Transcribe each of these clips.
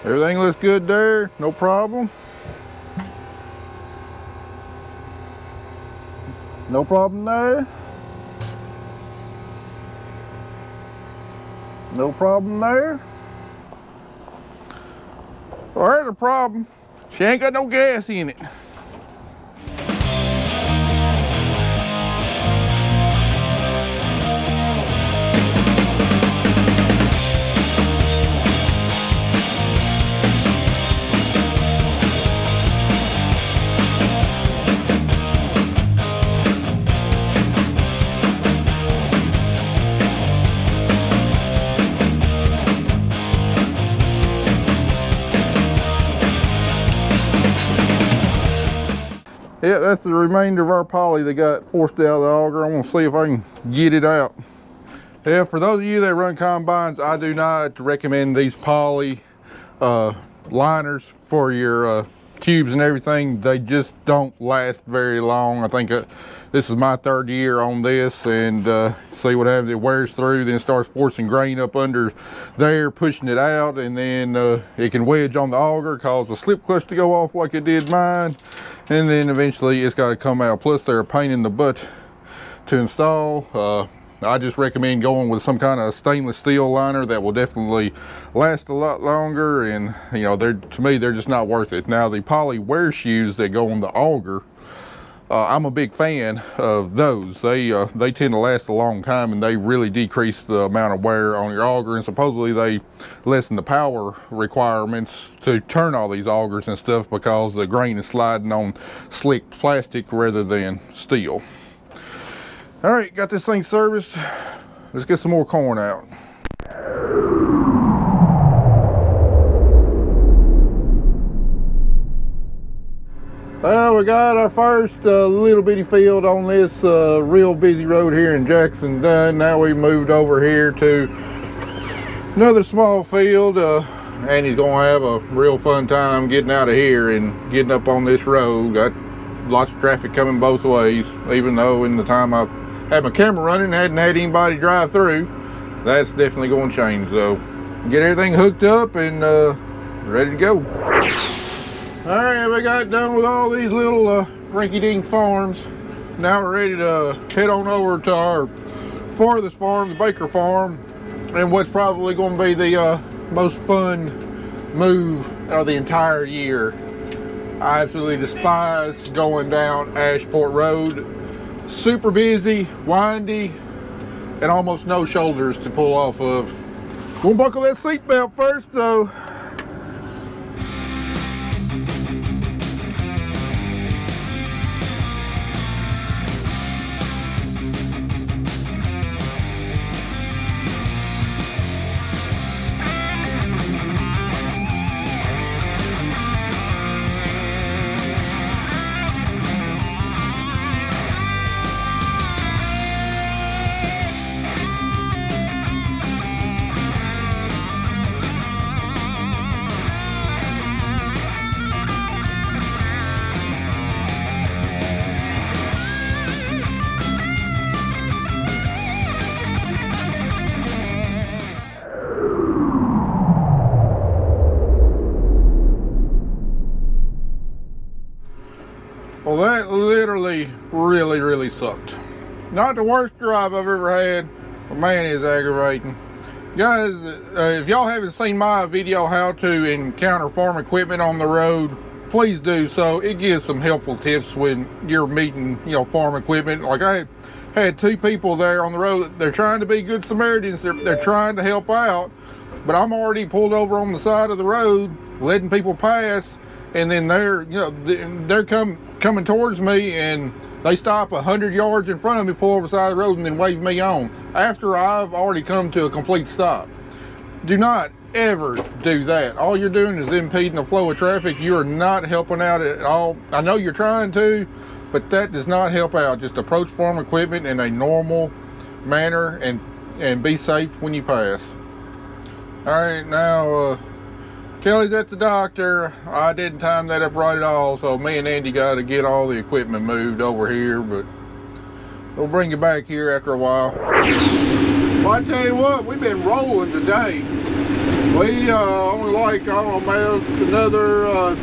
Everything looks good there, no problem. No problem there. No problem there. Well, there's a problem. She ain't got no gas in it. Yeah, that's the remainder of our poly that got forced out of the auger. I'm gonna see if I can get it out. Yeah, for those of you that run combines, I do not recommend these poly liners for your tubes and everything. They just don't last very long. I think this is my 3rd year on this, and see what happens. It wears through, then it starts forcing grain up under there, pushing it out, and then it can wedge on the auger, cause the slip clutch to go off like it did mine, and then eventually it's got to come out. Plus they're a pain in the butt to install. I just recommend going with some kind of stainless steel liner that will definitely last a lot longer, and you know, to me they're just not worth it. Now the poly wear shoes that go on the auger, I'm a big fan of those. They tend to last a long time, and they really decrease the amount of wear on your auger, and supposedly they lessen the power requirements to turn all these augers and stuff because the grain is sliding on slick plastic rather than steel. All right, got this thing serviced. Let's get some more corn out. Well, we got our first little bitty field on this real busy road here in Jackson done. Now we moved over here to another small field. Andy's gonna have a real fun time getting out of here and getting up on this road. Got lots of traffic coming both ways, even though in the time I had my camera running, hadn't had anybody drive through. That's definitely going to change though. Get everything hooked up and ready to go. All right, we got done with all these little rinky-dink farms. Now we're ready to head on over to our farthest farm, the Baker Farm, and what's probably going to be the most fun move of the entire year. I absolutely despise going down Ashport Road. Super busy, windy, and almost no shoulders to pull off of. Gonna buckle that seatbelt first though. Well, that literally really sucked. Not the worst drive I've ever had, but man, it's aggravating. Guys, if y'all haven't seen my video how to encounter farm equipment on the road, please do so. It gives some helpful tips when you're meeting, you know, farm equipment. Like I had 2 people there on the road. They're trying to be good Samaritans. They're trying to help out, but I'm already pulled over on the side of the road, letting people pass, and then they're coming towards me, and they stop 100 yards in front of me, pull over the side of the road, and then wave me on after I've already come to a complete stop. Do not ever do that. All you're doing is impeding the flow of traffic. You're not helping out at all. I know you're trying to, but that does not help out. Just approach farm equipment in a normal manner and be safe when you pass. All right, now Kelly's at the doctor. I didn't time that up right at all, so me and Andy got to get all the equipment moved over here, but we'll bring you back here after a while. Well, I tell you what, we've been rolling today. We only like, I don't know, another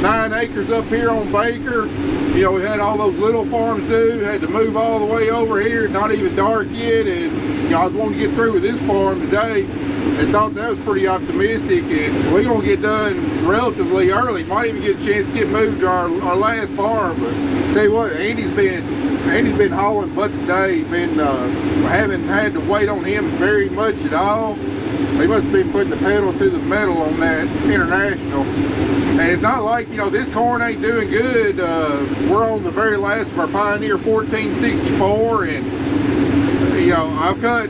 9 acres up here on Baker. You know, we had all those little farms do, had to move all the way over here, not even dark yet, and you know, I was wanting to get through with this farm today and thought that was pretty optimistic, and we're gonna get done relatively early. Might even get a chance to get moved to our last farm. But tell you what, Andy's been hauling butt today. Haven't had to wait on him very much at all. He must have been putting the pedal to the metal on that International. And it's not like, you know, this corn ain't doing good. We're on the very last of our Pioneer 1464, and you know, I've cut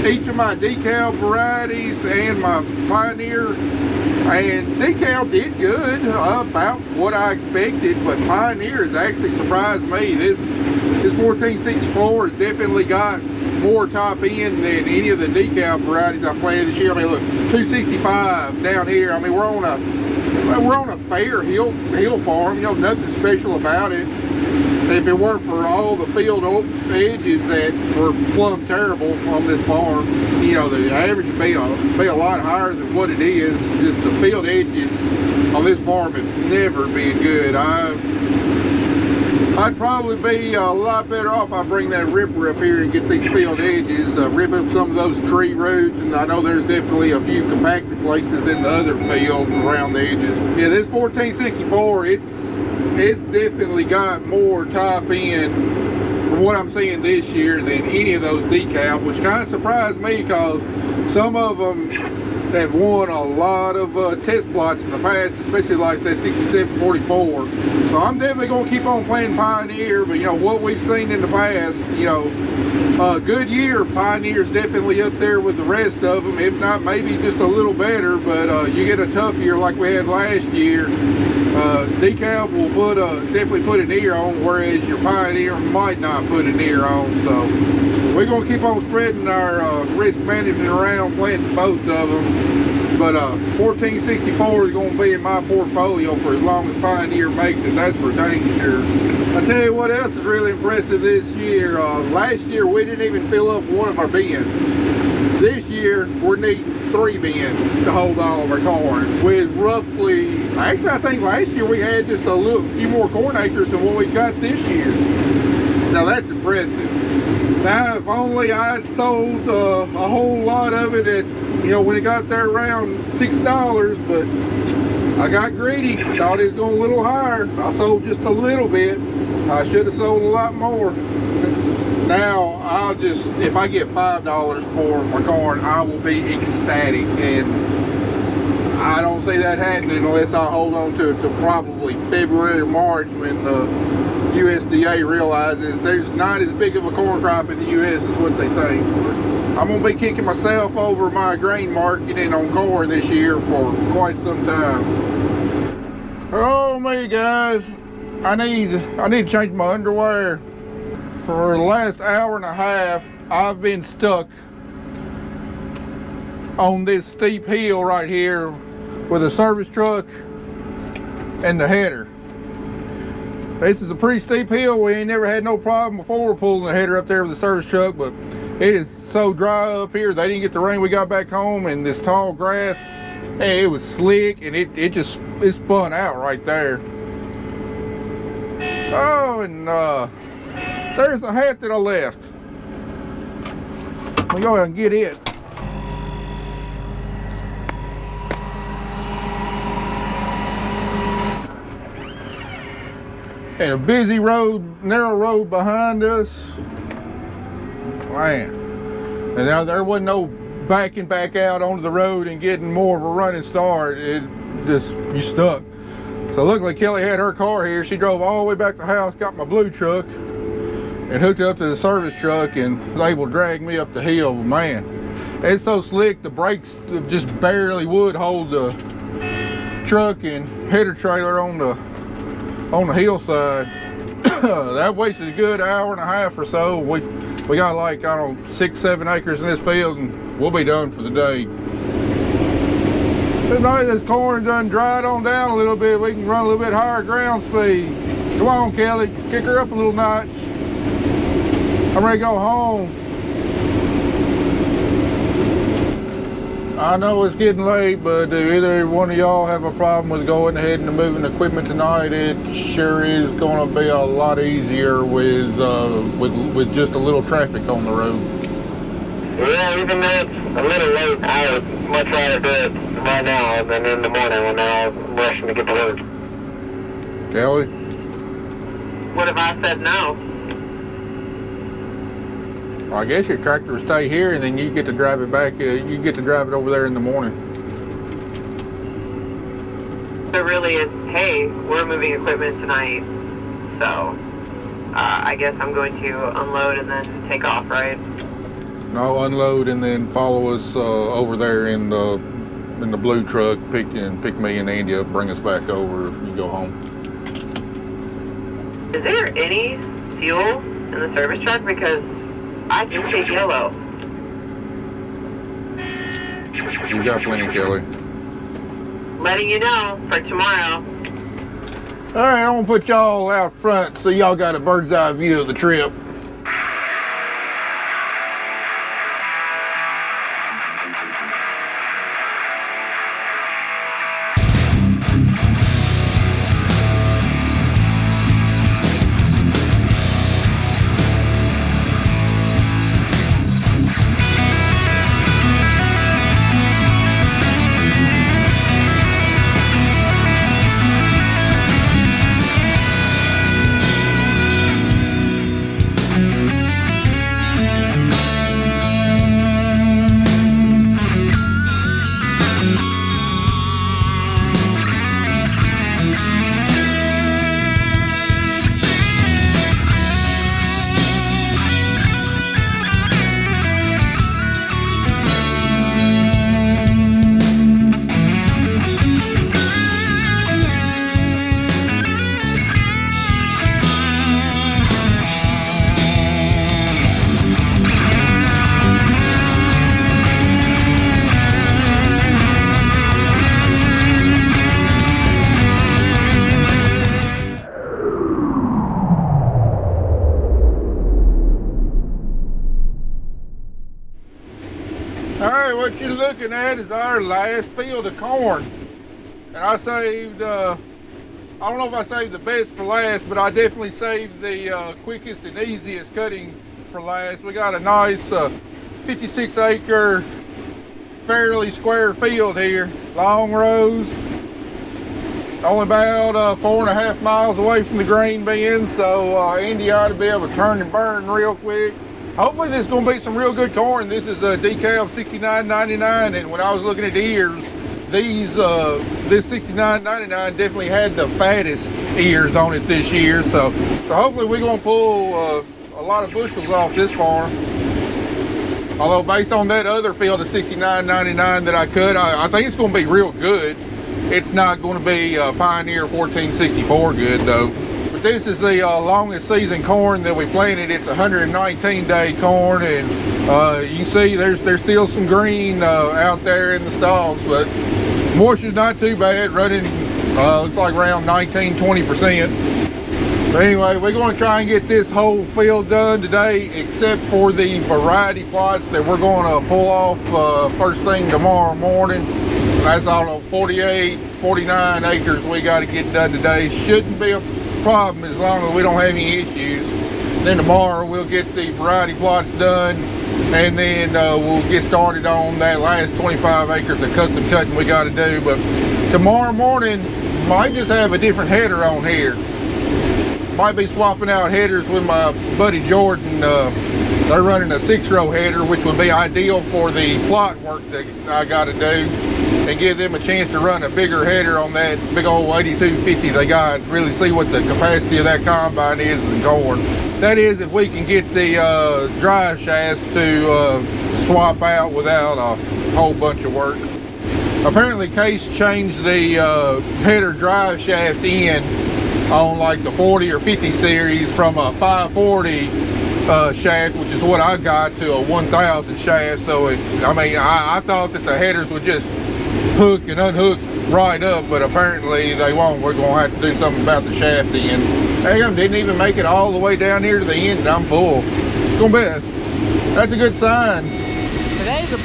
each of my decal varieties and my Pioneer, and decal did good, about what I expected, but Pioneer has actually surprised me. This 1464 has definitely got more top end than any of the decal varieties I planted this year. I mean, look, 265 down here. I mean, we're on a fair hill farm, you know, nothing special about it. If it weren't for all the field edges that were plumb terrible on this farm, you know, the average would be a lot higher than what it is. Just the field edges on this farm have never been good. I'd probably be a lot better off. I bring that ripper up here and get these field edges, rip up some of those tree roots, and I know there's definitely a few compacted places in the other field around the edges. Yeah, this 1464, it's definitely got more top end from what I'm seeing this year than any of those decal, which kind of surprised me because some of them have won a lot of test plots in the past, especially like that 6744. So I'm definitely going to keep on playing Pioneer, but you know what we've seen in the past, you know, good year, Pioneer's definitely up there with the rest of them, if not maybe just a little better. But you get a tough year like we had last year, decal will definitely put an ear on, whereas your Pioneer might not put an ear on. So we're going to keep on spreading our risk management around, planting both of them. But 1464 is going to be in my portfolio for as long as Pioneer makes it. That's for dang sure. I tell you what else is really impressive this year. Last year we didn't even fill up one of our bins. This year we're needing 3 bins to hold all of our corn. With roughly, actually I think last year we had just a few more corn acres than what we got this year. Now that's impressive. Now if only I'd sold a whole lot of it at, you know, when it got there around $6, but I got greedy, thought it was going a little higher. I sold just a little bit. I should have sold a lot more. Now I'll just, if I get $5 for my corn, I will be ecstatic, and I don't see that happening unless I hold on to it till probably February or March, when the USDA realizes there's not as big of a corn crop in the US as what they think. But I'm gonna be kicking myself over my grain marketing on corn this year for quite some time. Oh me guys, I need to change my underwear. For the last hour and a half, I've been stuck on this steep hill right here with a service truck and the header. This is a pretty steep hill. We ain't never had no problem before pulling the header up there with the service truck, but it is so dry up here. They didn't get the rain we got back home, and this tall grass, hey, it was slick, and it spun out right there. Oh, and there's the hat that I left. We'll go ahead and get it. And a busy road, narrow road behind us. Man. And now there wasn't no backing back out onto the road and getting more of a running start. It just, you stuck. So luckily Kelly had her car here. She drove all the way back to the house, got my blue truck, and hooked it up to the service truck and was able to drag me up the hill. Man, it's so slick, the brakes just barely would hold the truck and header trailer on the hillside. That wasted a good hour and a half or so. We got like, I don't know, 6-7 acres in this field, and we'll be done for the day. Now this corn done dried on down a little bit, we can run a little bit higher ground speed. Come on, Kelly, kick her up a little notch. I'm ready to go home. I know it's getting late, but do either one of y'all have a problem with going ahead and moving equipment tonight? It sure is going to be a lot easier with just a little traffic on the road. Yeah, even though it's a little late, I would much rather do it right now than in the morning when I'm rushing to get to work. Kelly? What if I said no? Well, I guess your tractor will stay here, and then you get to drive it back. You get to drive it over there in the morning. So really, it's hey, we're moving equipment tonight, so I guess I'm going to unload and then take off, right? No, unload and then follow us over there in the blue truck. Pick me and Andy up, bring us back over. You go home. Is there any fuel in the service truck? Because I can see yellow. You got plenty, Kelly. Letting you know for tomorrow. All right, I'm gonna put y'all out front so y'all got a bird's eye view of the trip. What you're looking at is our last field of corn, and I saved I don't know if I saved the best for last, but I definitely saved the quickest and easiest cutting for last. We got a nice 56 acre fairly square field here, long rows, only about 4.5 miles away from the grain bin, so Andy ought to be able to turn and burn real quick. Hopefully this is going to be some real good corn. This is a DCAL 69.99, and when I was looking at the ears, this 69.99 definitely had the fattest ears on it this year. So hopefully we're going to pull a lot of bushels off this farm. Although based on that other field of 69.99 that I cut, I think it's going to be real good. It's not going to be Pioneer 1464 good though. But this is the longest season corn that we planted. It's 119-day corn, and you can see there's still some green out there in the stalks, but moisture's not too bad, running looks like around 19-20%. But anyway, we're going to try and get this whole field done today, except for the variety plots that we're going to pull off first thing tomorrow morning. That's all 48, 49 acres we got to get done today. Shouldn't be a problem as long as we don't have any issues. Then tomorrow we'll get the variety plots done, and then we'll get started on that last 25 acres of custom cutting we got to do. But tomorrow morning might just have a different header on here. Might be swapping out headers with my buddy Jordan. They're running a 6-row header, which would be ideal for the plot work that I got to do, and give them a chance to run a bigger header on that big old 8250 they got, really see what the capacity of that combine is in corn. That is, if we can get the drive shafts to swap out without a whole bunch of work. Apparently Case changed the header drive shaft in on like the 40 or 50 series from a 540 shaft, which is what I got, to a 1000 shaft. So I thought that the headers would just hook and unhook right up, but apparently they won't. We're going to have to do something about the shaft end. Damn, didn't even make it all the way down here to the end, and I'm full. It's going to be that's a good sign. Today's a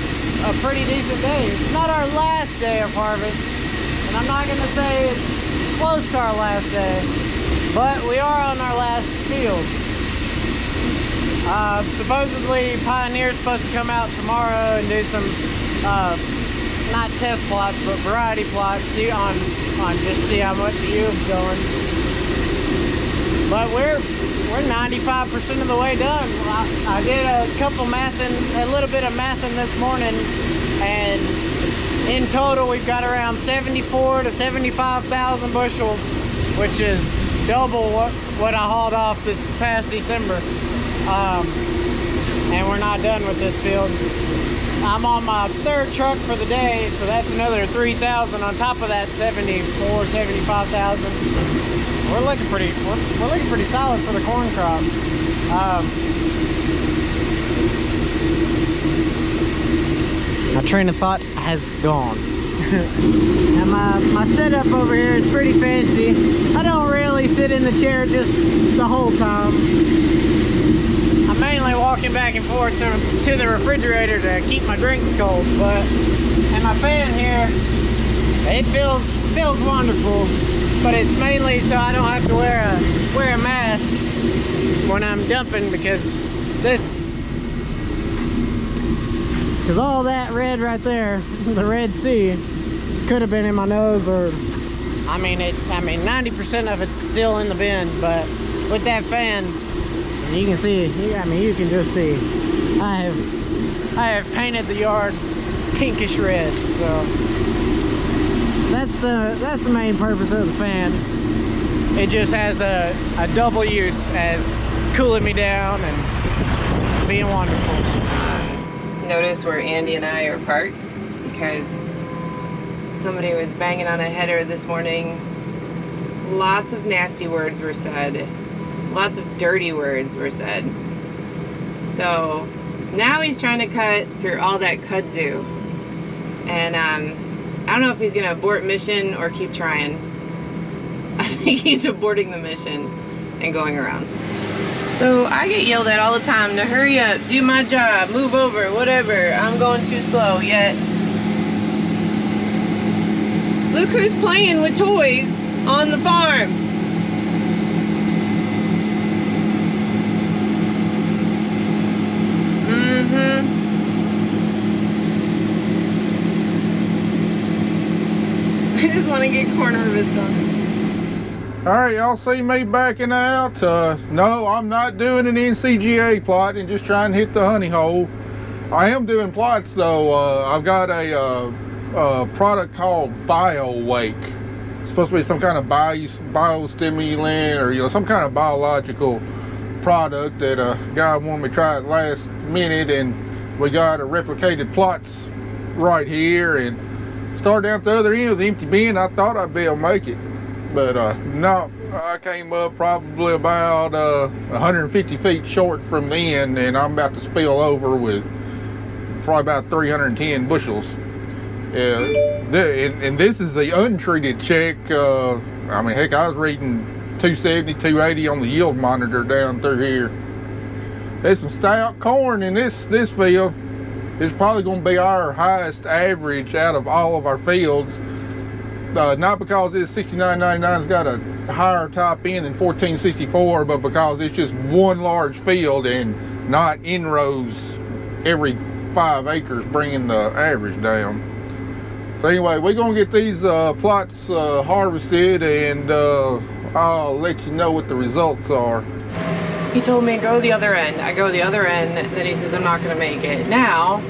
a pretty decent day. It's not our last day of harvest, and I'm not gonna say it's close to our last day, but we are on our last field. Supposedly Pioneer's supposed to come out tomorrow and do some not test plots but variety plots, see on just see how much the yield's going. But we're 95% of the way done. I did a little bit of mathing this morning, and in total we've got around 74 to 75,000 bushels, which is double what I hauled off this past December. And we're not done with this field. I'm on my third truck for the day, so that's another 3,000 on top of that 74, 75,000. We're looking pretty solid for the corn crop. My train of thought has gone. And my setup over here is pretty fancy. I don't really sit in the chair just the whole time. I'm mainly walking back and forth to the refrigerator to keep my drinks cold, and my fan here, it feels wonderful, but it's mainly so I don't have to wear a mask when I'm dumping, because all that red right there, the Red Sea, could have been in my nose, or I mean 90% of it's still in the bin, but with that fan, you can see, you can just see, I have painted the yard pinkish red. So that's the main purpose of the fan. It just has a double use as cooling me down and being wonderful. Notice where Andy and I are parked, because somebody was banging on a header this morning. Lots of nasty words were said. Lots of dirty words were said. So now he's trying to cut through all that kudzu. And I don't know if he's gonna abort mission or keep trying. I think he's aborting the mission and going around. So I get yelled at all the time to hurry up, do my job, move over, whatever. I'm going too slow, yet look who's playing with toys on the farm. I just want to get corn harvest done. All right, y'all see me backing out. No, I'm not doing an NCGA plot and just trying to hit the honey hole. I am doing plots though. I've got a product called BioWake. It's supposed to be some kind of biostimulant, or some kind of biological product that a guy wanted me to try at last minute, and we got a replicated plots right here, and started down at the other end with the empty bin. I thought I'd be able to make it, but no, I came up probably about 150 feet short from the end, and I'm about to spill over with probably about 310 bushels. And this is the untreated check. I mean, heck, I was reading 270, 280 on the yield monitor down through here. There's some stout corn in this field. It's probably going to be our highest average out of all of our fields. Not because this 6999's got a higher top end than 1464, but because it's just one large field and not in rows every 5 acres, bringing the average down. So anyway, we're gonna get these plots harvested, and I'll let you know what the results are. He told me go the other end. I go the other end, then he says I'm not gonna make it. Now,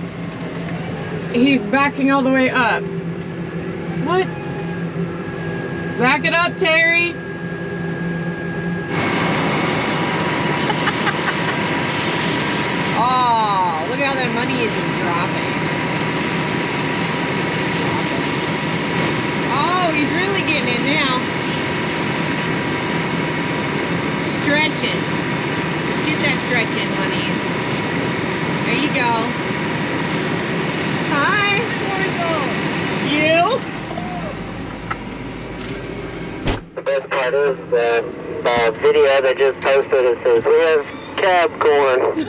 he's backing all the way up. What? Back it up, Terry. Oh, look at how that money is just dropping. Oh, he's really getting it now. Stretching. Get that stretch in, honey. There you go. Hi. You? The best part is that video that just posted, it says, we have cab corn.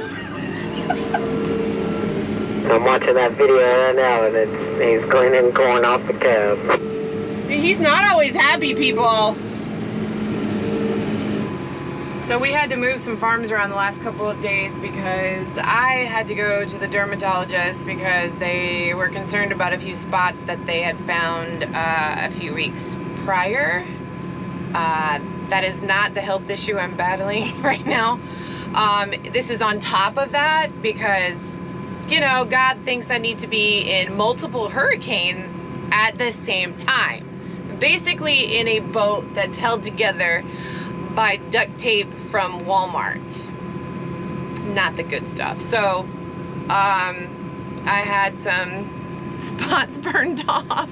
I'm watching that video right now, and he's cleaning corn off the cab. See, he's not always happy, people. So we had to move some farms around the last couple of days because I had to go to the dermatologist because they were concerned about a few spots that they had found a few weeks prior. That is not the health issue I'm battling right now. This is on top of that because, you know, God thinks I need to be in multiple hurricanes at the same time. Basically in a boat that's held together by duct tape from Walmart. Not the good stuff. So, I had some spots burned off.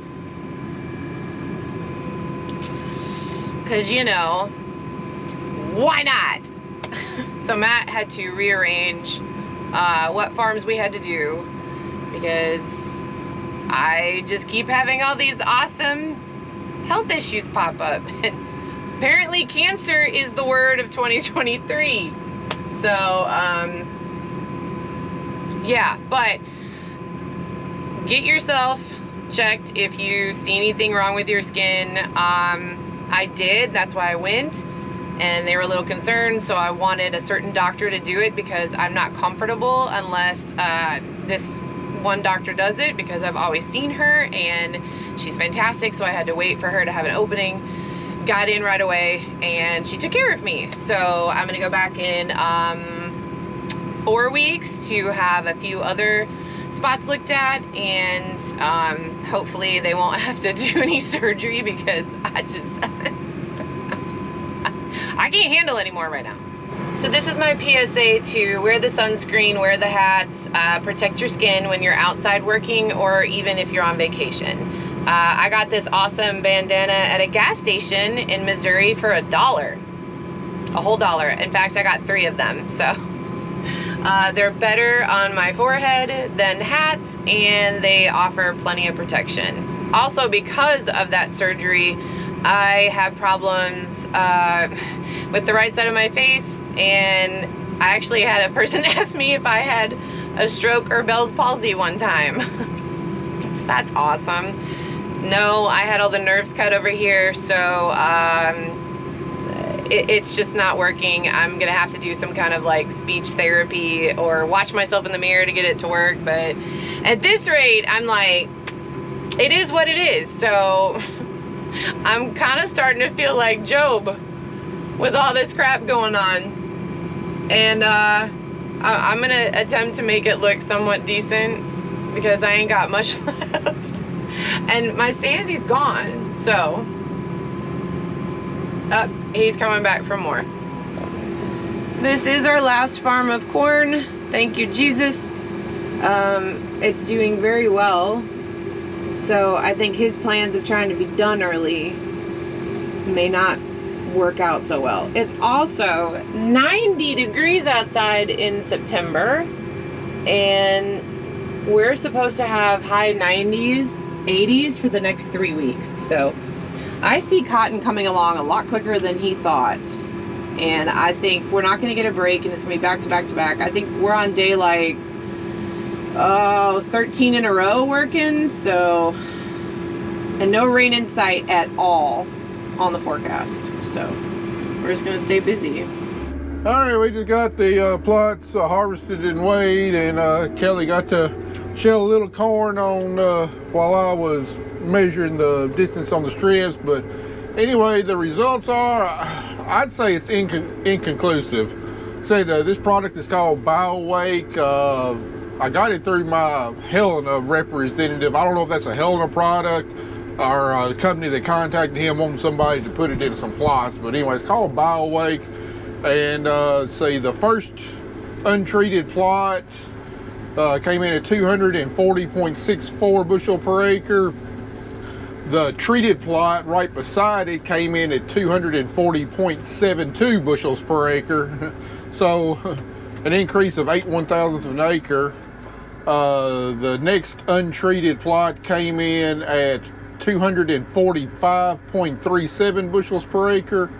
Cause you know, why not? So Matt had to rearrange what farms we had to do because I just keep having all these awesome health issues pop up. Apparently cancer is the word of 2023. So, yeah, but get yourself checked if you see anything wrong with your skin. I did, that's why I went, and they were a little concerned, so I wanted a certain doctor to do it because I'm not comfortable unless this one doctor does it, because I've always seen her and she's fantastic, so I had to wait for her to have an opening. Got in right away and she took care of me. So I'm gonna go back in 4 weeks to have a few other spots looked at, and hopefully they won't have to do any surgery because I can't handle anymore right now. So this is my PSA to wear the sunscreen, wear the hats, protect your skin when you're outside working or even if you're on vacation. I got this awesome bandana at a gas station in Missouri for $1, a whole $1. In fact, I got 3 of them. So they're better on my forehead than hats, and they offer plenty of protection. Also, because of that surgery, I have problems with the right side of my face, and I actually had a person ask me if I had a stroke or Bell's palsy one time. That's awesome. No, I had all the nerves cut over here, so it's just not working. I'm gonna have to do some kind of like speech therapy or watch myself in the mirror to get it to work, but at this rate, I'm like, it is what it is. So I'm kind of starting to feel like Job with all this crap going on. And I'm gonna attempt to make it look somewhat decent because I ain't got much left. And my sanity's gone, so he's coming back for more. This is our last farm of corn. Thank you, Jesus. It's doing very well. So I think his plans of trying to be done early may not work out so well. It's also 90 degrees outside in September, and we're supposed to have high 90s, 80s for the next 3 weeks. So I see cotton coming along a lot quicker than he thought, and I think we're not going to get a break, and it's going to be back to back to back. I think we're on day like 13 in a row working, so, and no rain in sight at all on the forecast. So we're just going to stay busy. All right, we just got the plots harvested and weighed, and Kelly got to shell a little corn on while I was measuring the distance on the strips. But anyway, the results are, I'd say it's inconclusive. Say this product is called BioWake. I got it through my Helena representative. I don't know if that's a Helena product or the company that contacted him wanting somebody to put it in some plots. But anyway, it's called BioWake. And see, the first untreated plot came in at 240.64 bushel per acre. The treated plot right beside it came in at 240.72 bushels per acre. So an increase of 8/1000 of an acre. The next untreated plot came in at 245.37 bushels per acre.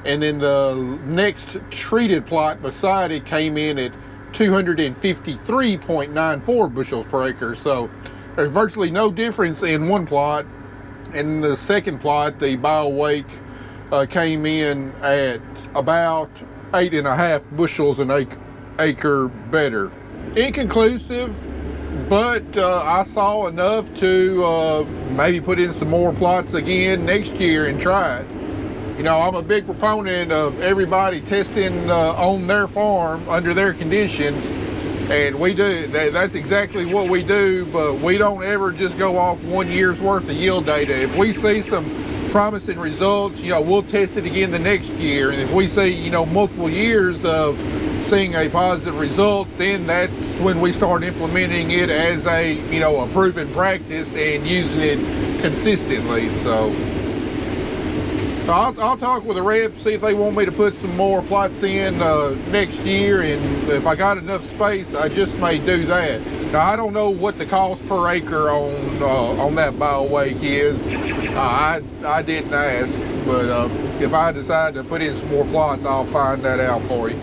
And then the next treated plot beside it came in at 253.94 bushels per acre. So there's virtually no difference in one plot. In the second plot, the BioWake came in at about 8.5 bushels an acre better. Inconclusive, but I saw enough to maybe put in some more plots again next year and try it. You know, I'm a big proponent of everybody testing on their farm under their conditions, and we do. That's exactly what we do, but we don't ever just go off 1 year's worth of yield data. If we see some promising results, you know, we'll test it again the next year, and if we see, you know, multiple years of seeing a positive result, then that's when we start implementing it as a, you know, a proven practice and using it consistently. So I'll talk with the rep, see if they want me to put some more plots in next year, and if I got enough space, I just may do that. Now, I don't know what the cost per acre on that BioWake is. I didn't ask, but if I decide to put in some more plots, I'll find that out for you.